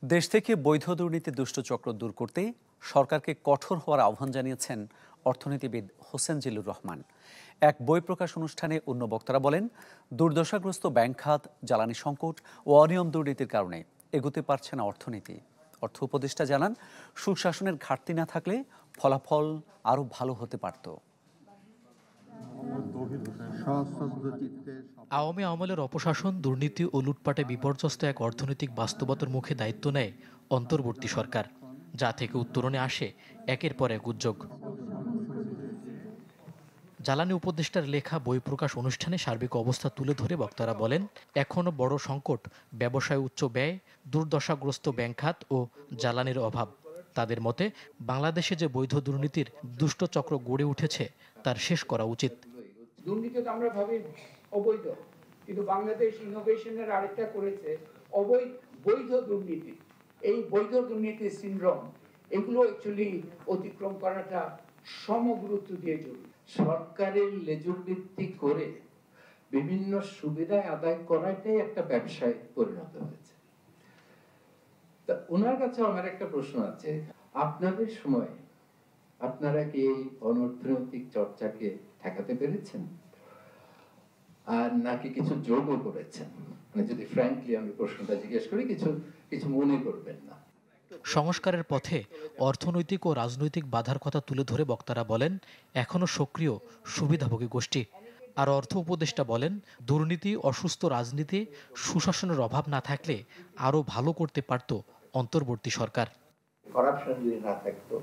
দেশ থেকে বৈধ দুর্নীতি দুষ্টচক্র দূর করতে সরকারকে কঠোর হওয়ার আহ্বান জানিয়েছেন অর্থনীতিবিদ হোসেন জিল্লুর রহমান। এক বই প্রকাশ অনুষ্ঠানে অন্য বক্তারা বলেন, দুর্দশাগ্রস্ত ব্যাংক খাত, জ্বালানি সংকট ও অনিয়ম দুর্নীতির কারণে এগোতে পারছে না অর্থনীতি। অর্থ উপদেষ্টা জানান, সুশাসনের ঘাটতি না থাকলে ফলাফল আরও ভালো হতে পারত। আওয়ামী আমলের অপশাসন, দুর্নীতি ও লুটপাটে বিপর্যস্ত এক অর্থনৈতিক বাস্তবতার মুখে দায়িত্ব নেয় অন্তর্বর্তী সরকার, যা থেকে উত্তরণে আসে একের পর এক উদ্যোগ। জ্বালানি উপদেষ্টার লেখা বই প্রকাশ অনুষ্ঠানে সার্বিক অবস্থা তুলে ধরে বক্তারা বলেন, এখনও বড় সংকট ব্যবসায় উচ্চ ব্যয়, দুর্দশাগ্রস্ত ব্যাংক খাত ও জ্বালানির অভাব। তাদের মতে, বাংলাদেশে যে বৈধ দুর্নীতির দুষ্টচক্র গড়ে উঠেছে তার শেষ করা উচিত। দুর্নীতি তো আমরা ভাবি অবৈধ, কিন্তু বাংলাদেশ ইনোভেশনের আরেকটা করেছে বৈধ দুর্নীতি। এই বৈধ দুর্নীতি সিনড্রোম, এগুলো অ্যাকচুয়ালি অতিক্রম করাটা সমগুরুত্ব দিয়ে জরুরি। সরকারের লেজুর ভিত্তি করে বিভিন্ন সুবিধা আদায় করাটাই একটা ব্যবসায় পরিণত হয়েছে। তা ওনার কাছে আমার একটা প্রশ্ন আছে, আপনাদের সময় আপনারা কি এই অনৈতিক চর্চাকে ঠেকাতে পেরেছেন, আর নাকি কিছু যোগও করেছেন? মানে যদি ফ্র্যাঙ্কলি আমি প্রশ্নটা জিজ্ঞেস করি, কিছু মনে করবেন না। সংস্কারের পথে অর্থনৈতিক ও রাজনৈতিক বাধার কথা তুলে ধরে বক্তারা বলেন, এখনও সক্রিয় সুবিধাভোগী গোষ্ঠী। আর অর্থ উপদেষ্টা বলেন, দুর্নীতি, অসুস্থ রাজনীতি, সুশাসনের অভাব না থাকলে আরও ভালো করতে পারত অন্তর্বর্তী সরকার। করাপশন যদি না থাকতো,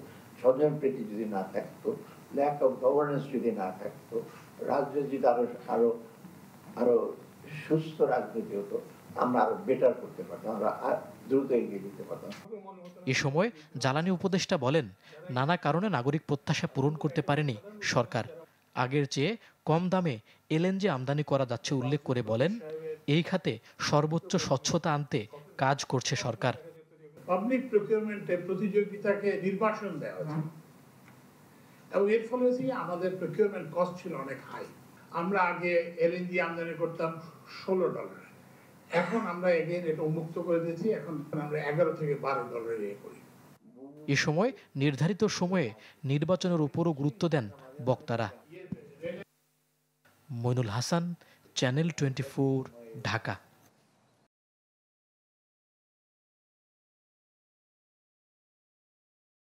স্বজনপ্রীতি যদি না থাকতো, ল্যাক অফ গভর্নেন্স যদি না থাকতো, রাজনীতি আরো সুস্থ রাজনীতি হতো, আমরা আরো বেটার করতে পারতাম, আমরা দ্রুত এগিয়ে দিতে পারতাম। এ সময় জ্বালানি উপদেষ্টা বলেন, নানা কারণে নাগরিক প্রত্যাশা পূরণ করতে পারেনি সরকার। আগের চেয়ে কম দামে এলএনজি আমদানি করা যাচ্ছে উল্লেখ করে বলেন, এই খাতে সর্বোচ্চ স্বচ্ছতা আনতে কাজ করছে সরকার। পাবলিক প্রকিউরমেন্টে প্রতিযোগিতাকে নির্বাসন দেওয়া হচ্ছে, এবং এর ফলে আমাদের প্রকিউরমেন্ট কস্ট ছিল অনেক হাই। আমরা আগে এলএনজি আমদানি করতাম $16, এখন আমরা এটা উন্মুক্ত করে দিয়েছি, এখন আমরা $11 থেকে $12 করি। এ সময় নির্ধারিত সময়ে নির্বাচনের উপরও গুরুত্ব দেন বক্তারা। মইনুল হাসান, চ্যানেল 24, ঢাকা।